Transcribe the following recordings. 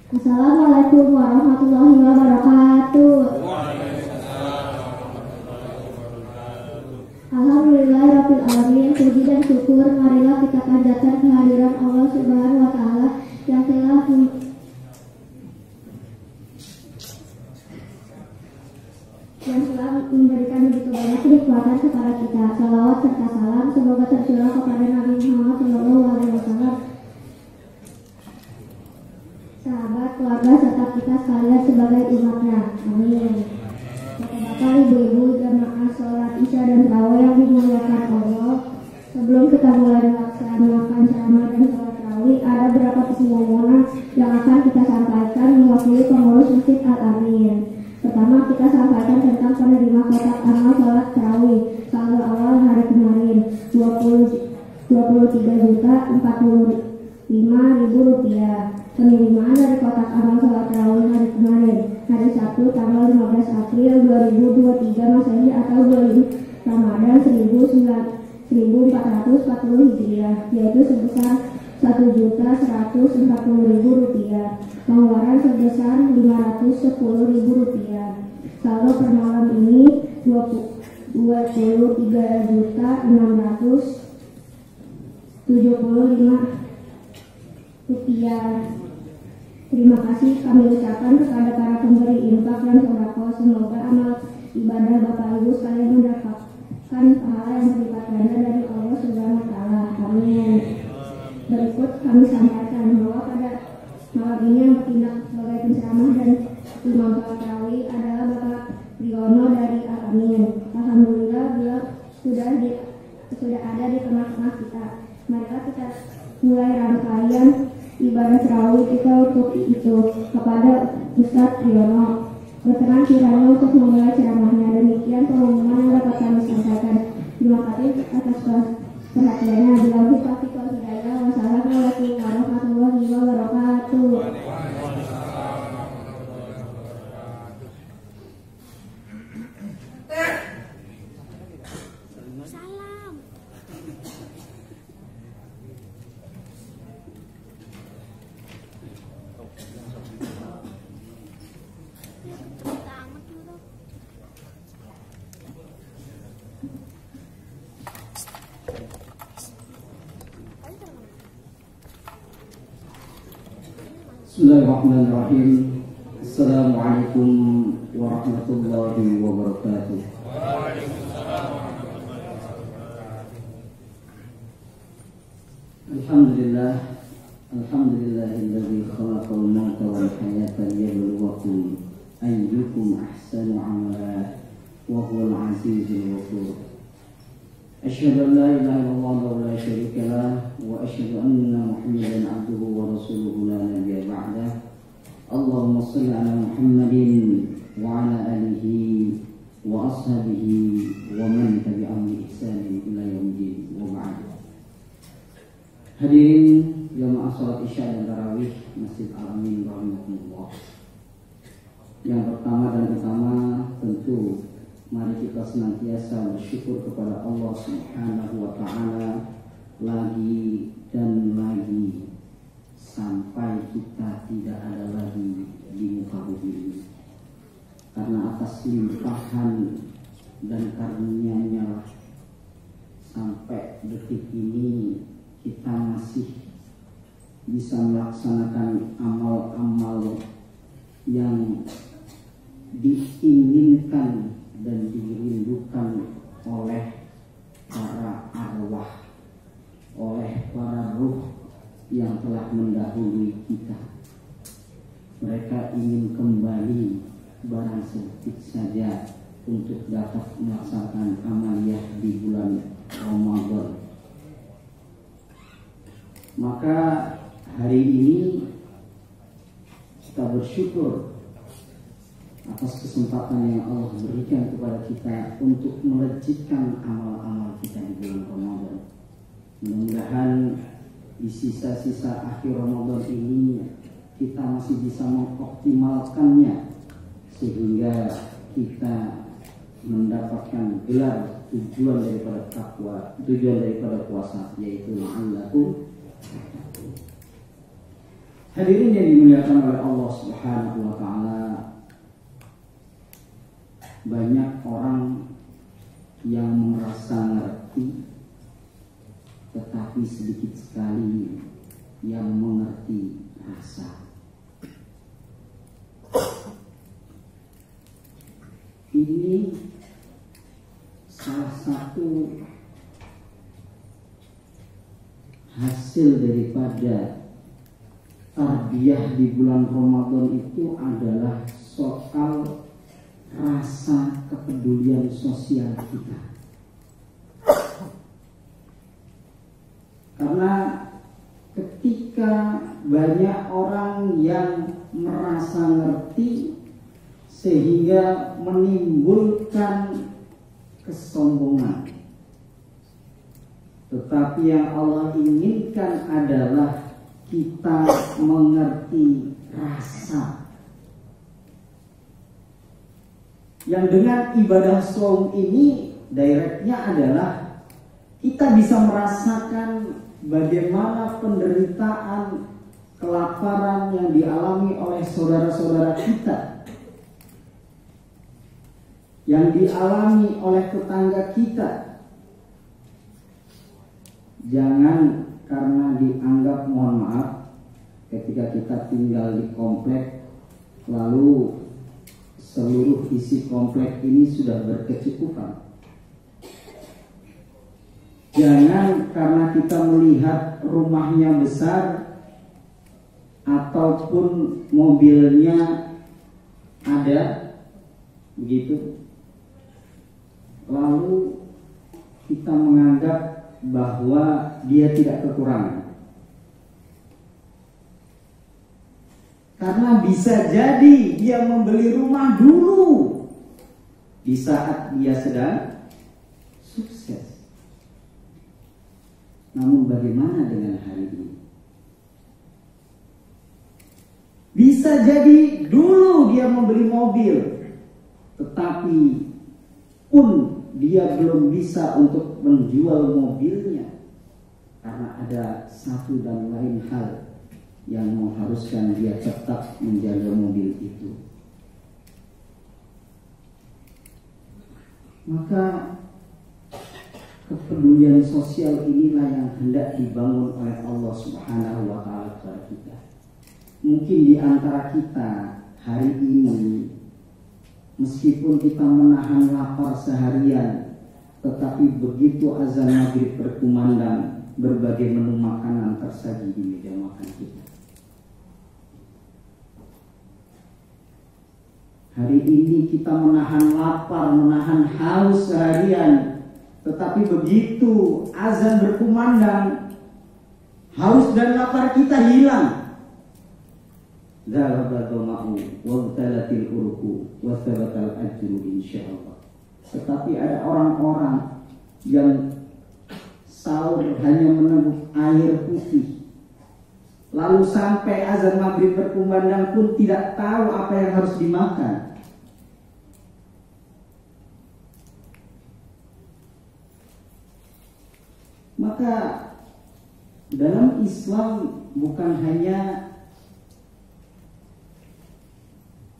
Assalamualaikum warahmatullahi wabarakatuh. Alhamdulillahirabbil alamin. Puji dan syukur marilah kita panjatkan kehadiran Allah Subhanahu wa taala yang telah memberikan begitu banyak kenikmatan kepada kita. Salawat serta salam semoga tercurah kepada Nabi Muhammad SAW, sahabat, keluarga, serta kita sekalian sebagai umatnya. Amin. Bapak-bapak, ibu-ibu, jamaah sholat isya dan tarawih yang dimuliakan Allah. Sebelum kita mulai melaksanakan ceramah dan sholat tarawih, ada beberapa pengumuman yang akan kita sampaikan mewakili pengurus Masjid Al-Amin. Pertama, kita sampaikan tentang penerima kotak amal sholat tarawih saldo awal hari kemarin 23.045.000 rupiah. Penerimaan dari kotak amal sholat tarawih hari kemarin hari Sabtu tanggal 15 April 2023 Masehi atau bulan Ramadan 1440 Hijriah, yaitu sebesar Rp1.140.000. Pengeluaran sebesar Rp510.000. Saldo per malam ini Rp23.675. Terima kasih kami ucapkan kepada para pemberi infak dan sedekah. Semoga amal ibadah Bapak Ibu sekalian mendapatkan pahala yang berlipat ganda dari Allah Subhanahu wa taala. Amin. Berikut kami sampaikan bahwa pada malam ini yang bertindak sebagai penceramah dan imam sholat tarawih adalah Bapak Riono dari Al-Amin. Alhamdulillah beliau sudah ada di tengah-tengah kita. Marilah kita mulai rangkaian ibadah tarawih kita untuk itu. Kepada Ustadz Riono, berkenan kiranya untuk memulai ceramahnya. Demikian pengumuman yang dapat kami sampaikan. Terima kasih atas perhatiannya. Billahi taufiq wal hidayah. Wassalamualaikum warahmatullahi wabarakatuh. Bismillahirrahmanirrahim. Assalamualaikum warahmatullahi wabarakatuh. Alhamdulillah, alhamdulillahilladzi khalaqal mauta wal hayata liyabluwakum ayyukum ahsanu amala wa huwal azizul ghafur. Asyhadu an la ilaha illallah wa la syarika lah wa asyhadu anna Muhammadan abduhu wa rasuluhu la nabiyya ba'dah. Allahumma shalli ala Muhammadin wa ala alihi wa ashabihi wa man tabi'ahum bi ihsanin ila yaumil wa ba'd. Hadirin jamaah salat isya dan tarawih Masjid Al-Amin rahimakumullah. Yang pertama dan utama tentu mari kita senantiasa bersyukur kepada Allah Subhanahu wa taala lagi dan lagi sampai kita tidak ada lagi di muka bumi ini. Karena atas limpahan dan karunia-Nya sampai detik ini kita masih bisa melaksanakan amal-amal yang diinginkan dan dirindukan oleh para arwah, oleh para ruh yang telah mendahului kita. Mereka ingin kembali barang sedikit saja untuk dapat melaksanakan amaliyah di bulan Ramadan. Maka hari ini kita bersyukur atas kesempatan yang Allah berikan kepada kita untuk melejitkan amal-amal kita di bulan Ramadan. Mudah-mudahan di sisa-sisa akhir Ramadan ini kita masih bisa mengoptimalkannya sehingga kita mendapatkan gelar tujuan daripada takwa, tujuan daripada puasa, yaitu la'allakum. Hadirin yang dimuliakan oleh Allah Subhanahu wa taala, banyak orang yang merasa ngerti, tetapi sedikit sekali yang mengerti rasa. Ini salah satu hasil daripada tarbiyah di bulan Ramadan itu adalah soal rasa kepedulian sosial kita. Karena ketika banyak orang yang merasa ngerti sehingga menimbulkan kesombongan, tetapi yang Allah inginkan adalah kita mengerti rasa. Yang dengan ibadah shaum ini directnya adalah kita bisa merasakan bagaimana penderitaan, kelaparan yang dialami oleh saudara-saudara kita, yang dialami oleh tetangga kita. Jangan karena dianggap, mohon maaf, ketika kita tinggal di komplek lalu seluruh isi komplek ini sudah berkecukupan. Jangan karena kita melihat rumahnya besar ataupun mobilnya ada, begitu, lalu kita menganggap bahwa dia tidak kekurangan. Karena bisa jadi dia membeli rumah dulu di saat dia sedang sukses. Namun bagaimana dengan hari ini? Bisa jadi dulu dia membeli mobil, tetapi pun dia belum bisa untuk menjual mobilnya karena ada satu dan lain hal yang mengharuskan dia tetap menjaga mobil itu. Maka kepedulian sosial inilah yang hendak dibangun oleh Allah Subhanahu wa taala kepada kita. Mungkin di antara kita hari ini, meskipun kita menahan lapar seharian, tetapi begitu azan maghrib berkumandang, berbagai menu makanan tersaji di meja makan kita. Hari ini kita menahan lapar, menahan haus seharian, tetapi begitu azan berkumandang, haus dan lapar kita hilang. Dzahaba dhama'u wa btalatil urqu wa thabatal ajru insyaallah. Tetapi ada orang-orang yang sahur hanya meneguk air putih, lalu sampai azan maghrib berkumandang pun tidak tahu apa yang harus dimakan. Maka dalam Islam bukan hanya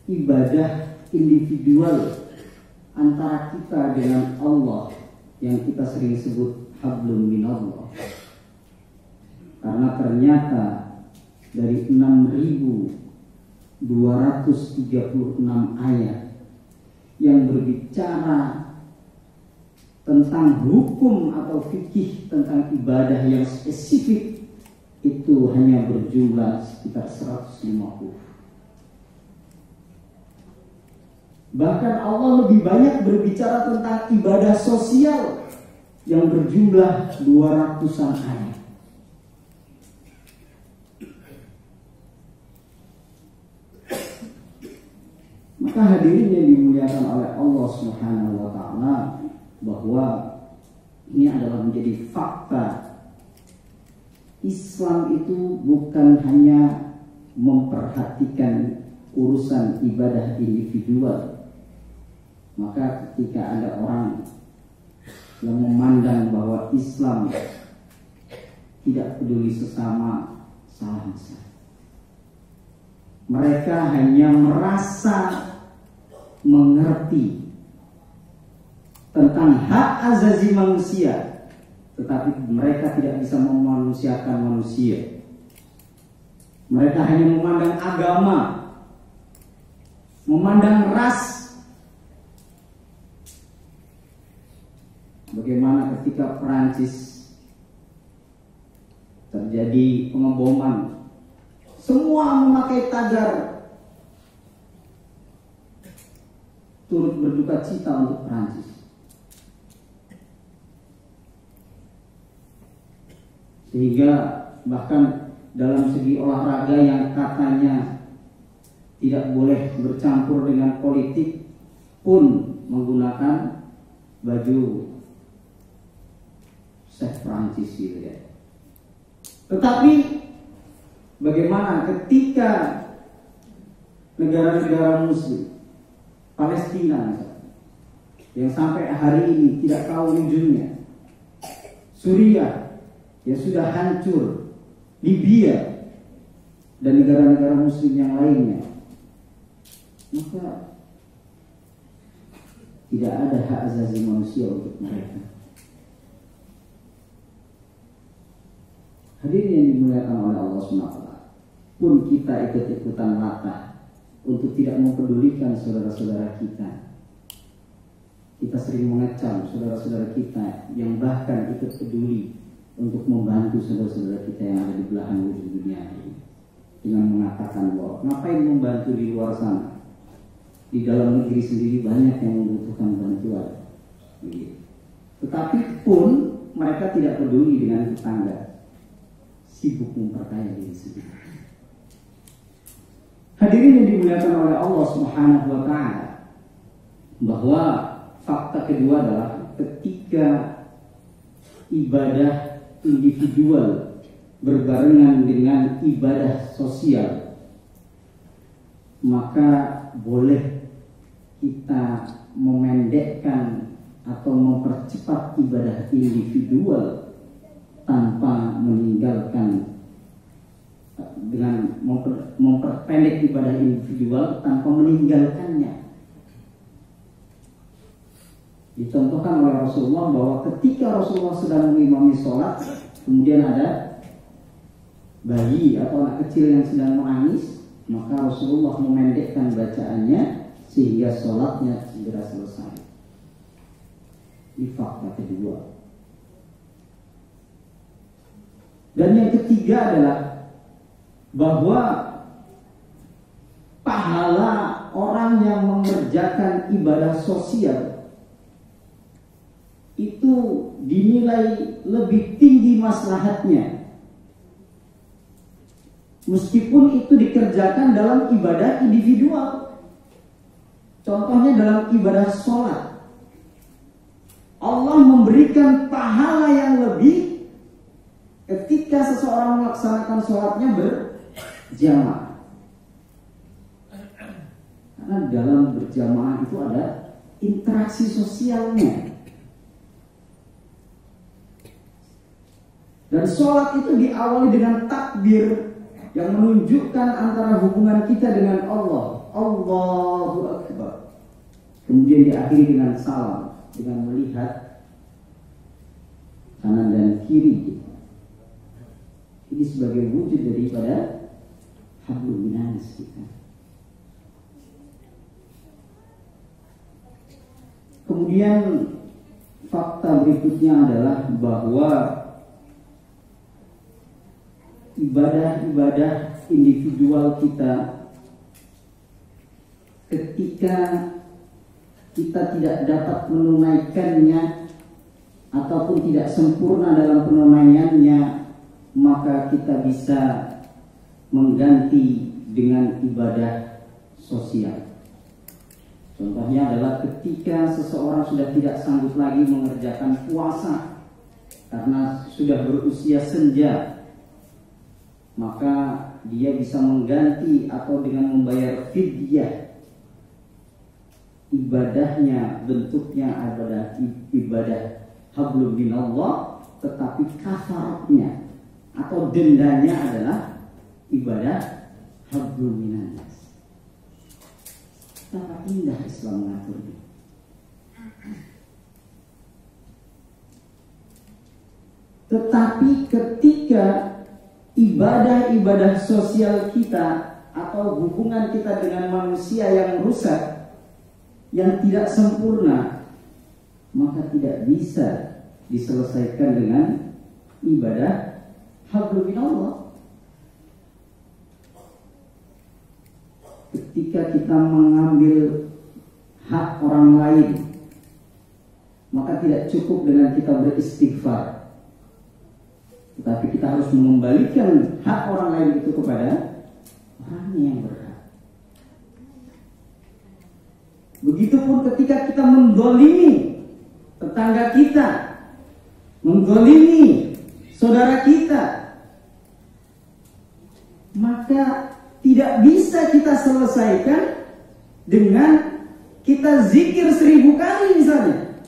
ibadah individual antara kita dengan Allah yang kita sering sebut hablum minallah, karena ternyata dari 6.236 ayat yang berbicara tentang hukum atau fikih tentang ibadah yang spesifik itu hanya berjumlah sekitar 150. Bahkan Allah lebih banyak berbicara tentang ibadah sosial yang berjumlah 200-an ayat. Maka hadirin yang dimuliakan oleh Allah Subhanahu wa taala, bahwa ini adalah menjadi fakta. Islam itu bukan hanya memperhatikan urusan ibadah individual. Maka ketika ada orang yang memandang bahwa Islam tidak peduli sesama, salah besar. mereka hanya merasa mengerti tentang hak asasi manusia, tetapi mereka tidak bisa memanusiakan manusia. Mereka hanya memandang agama, memandang ras. Bagaimana ketika Perancis terjadi pengeboman, semua memakai tagar turut berduka cita untuk Perancis. Sehingga bahkan dalam segi olahraga yang katanya tidak boleh bercampur dengan politik pun menggunakan baju seks Perancis gitu ya. Tetapi bagaimana ketika negara-negara Muslim, Palestina misalnya, yang sampai hari ini tidak tahu ujungnya, Suriah yang sudah hancur, Libya dan negara-negara Muslim yang lainnya, maka tidak ada hak asasi manusia untuk mereka. Hadirin yang dimuliakan oleh Allah SWT, pun kita ikut-ikutan latah untuk tidak mempedulikan saudara-saudara kita. Kita sering mengecam saudara-saudara kita yang bahkan ikut peduli untuk membantu saudara-saudara kita yang ada di belahan ujung dunia ini, dengan mengatakan bahwa ngapain membantu di luar sana, di dalam negeri sendiri banyak yang membutuhkan bantuan. Tetapi pun mereka tidak peduli dengan tetangga, sibuk memperkaya diri sendiri. Hadirin yang dimuliakan oleh Allah Subhanahu wa taala, bahwa fakta kedua adalah ketika ibadah individual berbarengan dengan ibadah sosial, maka boleh kita memendekkan atau mempercepat ibadah individual tanpa meninggalkan, dengan memperpendek ibadah individual tanpa meninggalkannya. Dicontohkan oleh Rasulullah bahwa ketika Rasulullah sedang mengimami sholat, kemudian ada bayi atau anak kecil yang sedang menangis, maka Rasulullah memendekkan bacaannya sehingga sholatnya segera selesai. Ini fakta kedua. Dan yang ketiga adalah bahwa pahala orang yang mengerjakan ibadah sosial itu dinilai lebih tinggi maslahatnya, meskipun itu dikerjakan dalam ibadah individual. Contohnya dalam ibadah sholat, Allah memberikan pahala yang lebih ketika seseorang melaksanakan sholatnya berjamaah. Karena dalam berjamaah itu ada interaksi sosialnya. Dan sholat itu diawali dengan takbir yang menunjukkan antara hubungan kita dengan Allah. Allahu Akbar. Kemudian diakhiri dengan salam, dengan melihat kanan dan kiri. Ini sebagai wujud daripada hablum minas kita. Kemudian fakta berikutnya adalah bahwa ibadah-ibadah individual kita, ketika kita tidak dapat menunaikannya ataupun tidak sempurna dalam penunaiannya, maka kita bisa mengganti dengan ibadah sosial. Contohnya adalah ketika seseorang sudah tidak sanggup lagi mengerjakan puasa karena sudah berusia senja, maka dia bisa mengganti atau dengan membayar fidyah. Ibadahnya bentuknya adalah ibadah hablum minallah, tetapi kafaratnya atau dendanya adalah ibadah hablum minan nas. Betapa indah Islam mengaturnya. Tetapi ketika ibadah-ibadah sosial kita atau hubungan kita dengan manusia yang rusak, yang tidak sempurna, maka tidak bisa diselesaikan dengan ibadah hablum minallah. Ketika kita mengambil hak orang lain, maka tidak cukup dengan kita beristighfar, tetapi kita harus mengembalikan hak orang lain itu kepada orangnya yang berhak. Begitupun ketika kita mendolimi tetangga kita, mendolimi saudara kita, maka tidak bisa kita selesaikan dengan kita zikir 1000 kali misalnya,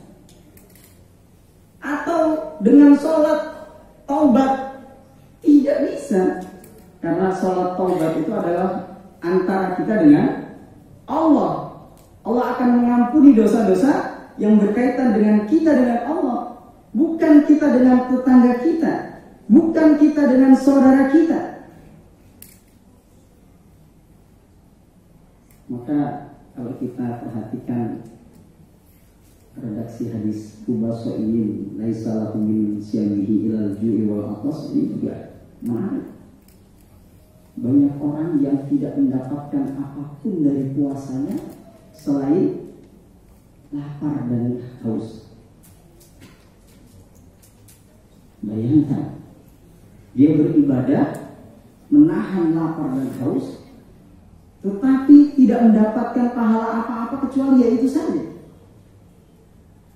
atau dengan sholat taubat. Tidak bisa, karena sholat taubat itu adalah antara kita dengan Allah. Allah akan mengampuni dosa-dosa yang berkaitan dengan kita dengan Allah, bukan kita dengan tetangga kita, bukan kita dengan saudara kita. Maka kalau kita perhatikan redaksi hadis Kubaso ini, laisa lahu min siyamihi ilal ju'i wal atas, ini juga menarik. Banyak orang yang tidak mendapatkan apapun dari puasanya selain lapar dan haus. Bayangkan, dia beribadah menahan lapar dan haus, tetapi tidak mendapatkan pahala apa-apa kecuali yaitu saja.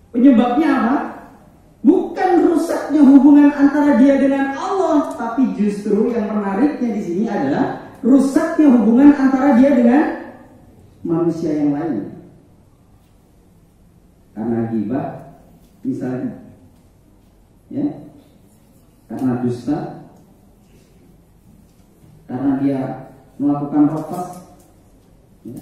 Penyebabnya apa? Bukan rusaknya hubungan antara dia dengan Allah, tapi justru yang menariknya di sini adalah rusaknya hubungan antara dia dengan manusia yang lain. Karena ghibah, misalnya, ya, karena dusta, karena dia melakukan rafas, ya,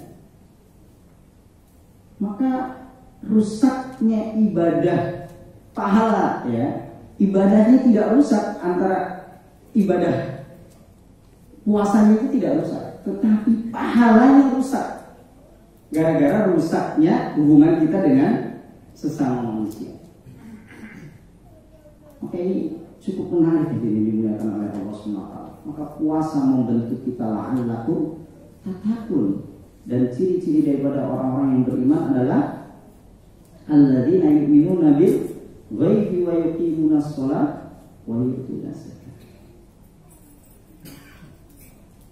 maka rusaknya ibadah pahala, ya, ibadahnya tidak rusak, antara ibadah puasanya itu tidak rusak, tetapi pahalanya rusak gara-gara rusaknya hubungan kita dengan sesama manusia. Oke, ini cukup menarik ini dimuliakan oleh Allah SWT. Maka puasa membentuk kita la'allakum tattaqun, dan ciri-ciri daripada orang-orang yang beriman adalah alladzina yu'minuna bil ghaibi wa yuqimunas shalah wa yu'tunas zakat.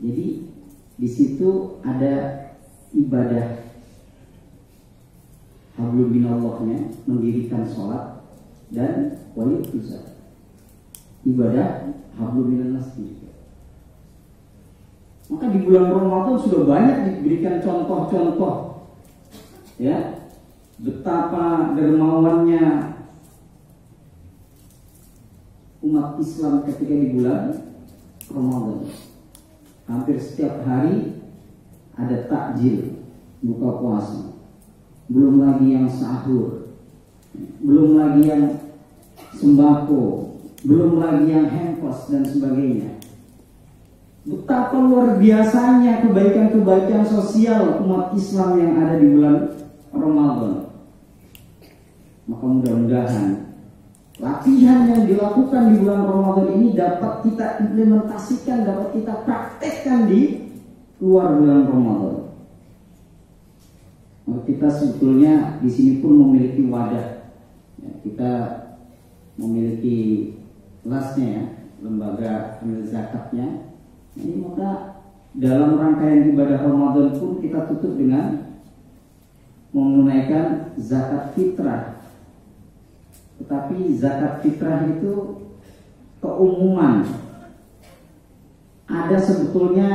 Jadi di situ ada ibadah hablum minallahnya, mendirikan sholat, dan wa yu'tuz zakat, ibadah hablum minannas juga. Maka di bulan Ramadan sudah banyak diberikan contoh-contoh, ya, betapa dermawannya umat Islam ketika di bulan Ramadan. Hampir setiap hari ada takjil buka puasa, belum lagi yang sahur, belum lagi yang sembako, belum lagi yang hampers dan sebagainya. Betapa luar biasanya kebaikan-kebaikan sosial umat Islam yang ada di bulan Ramadan. Maka mudah-mudahan latihan yang dilakukan di bulan Ramadan ini dapat kita implementasikan, dapat kita praktekkan di luar bulan Ramadan. Maka kita sebetulnya di sini pun memiliki wadah, ya, kita memiliki kelasnya, ya, lembaga amil zakatnya. Ini maka dalam rangkaian ibadah Ramadan pun kita tutup dengan menunaikan zakat fitrah. Tetapi zakat fitrah itu keumuman. Ada sebetulnya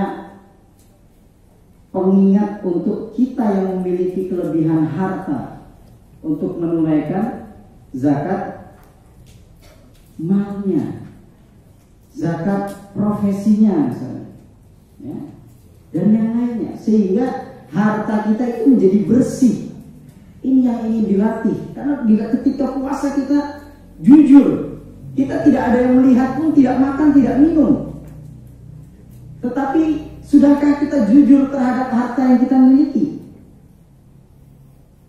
pengingat untuk kita yang memiliki kelebihan harta untuk menunaikan zakat malnya, zakat profesinya misalnya, ya. dan yang lainnya, sehingga harta kita itu menjadi bersih. Ini yang ingin dilatih, karena ketika puasa kita jujur, kita tidak ada yang melihat pun, tidak makan, tidak minum. Tetapi sudahkah kita jujur terhadap harta yang kita miliki?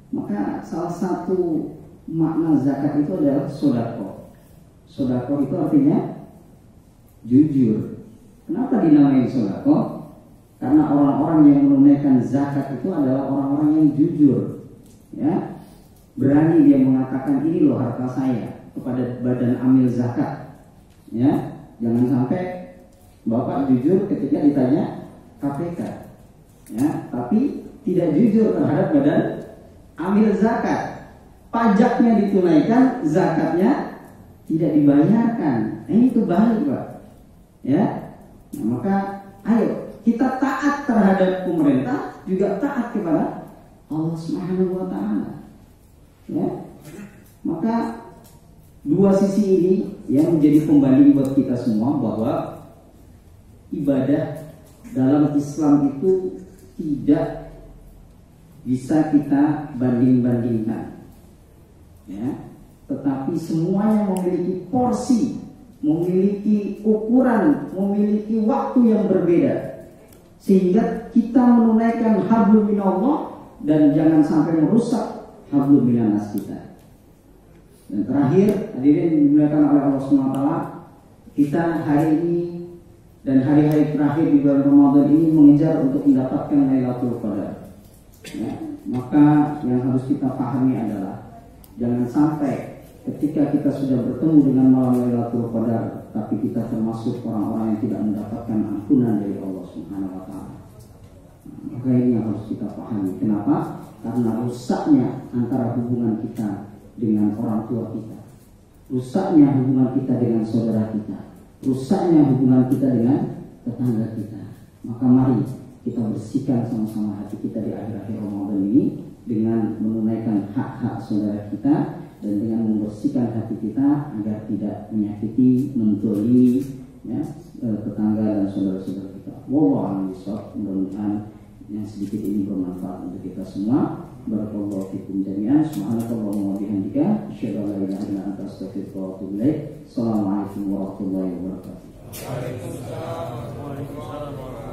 Maka salah satu makna zakat itu adalah sodako. Sodako itu artinya jujur. Kenapa dinamai sodako? Karena orang-orang yang menunaikan zakat itu adalah orang-orang yang jujur, ya, berani dia mengatakan ini loh harta saya kepada badan amil zakat, ya. Jangan sampai bapak jujur ketika ditanya KPK, ya, tapi tidak jujur terhadap badan amil zakat. Pajaknya ditunaikan, zakatnya tidak dibayarkan. Ini kebalik, Pak. Ya, nah, maka ayo kita taat terhadap pemerintah, juga taat kepada Allah Subhanahu wa Ta'ala. Ya, maka dua sisi ini yang menjadi pembanding buat kita semua bahwa ibadah dalam Islam itu tidak bisa kita banding-bandingkan, ya. Tetapi semuanya memiliki porsi, memiliki ukuran, memiliki waktu yang berbeda, sehingga kita menunaikan hablum minallah dan jangan sampai merusak hablum minannas kita. Dan terakhir, hadirin dimuliakan oleh Allah Subhanahu wa Ta'ala, kita hari ini dan hari-hari terakhir di bulan Ramadan ini mengejar untuk mendapatkan Lailatul Qadar. Ya, maka yang harus kita pahami adalah jangan sampai ketika kita sudah bertemu dengan malam Lailatul Qadar, tapi kita termasuk orang-orang yang tidak mendapatkan ampunan dari Allah Subhanahu wa Ta'ala. Maka ini yang harus kita pahami. Kenapa? Karena rusaknya antara hubungan kita dengan orang tua kita, rusaknya hubungan kita dengan saudara kita, rusaknya hubungan kita dengan tetangga kita. Maka mari kita bersihkan sama-sama hati kita di akhir-akhir Ramadan ini dengan menunaikan hak-hak saudara kita dan dengan membersihkan hati kita agar tidak menyakiti, menzalimi, ya, tetangga dan saudara-saudara kita. Wallahu a'lam bishawab. Mudah-mudahan yang sedikit ini bermanfaat untuk kita semua. Barakallahu fikum jami'an. Subhanakallahumma wa bihamdika asyhadu an la ilaha illa anta astaghfiruka wa atubu ilaik. Assalamualaikum warahmatullahi wabarakatuh. Waalaikumsalam warahmatullahi wabarakatuh.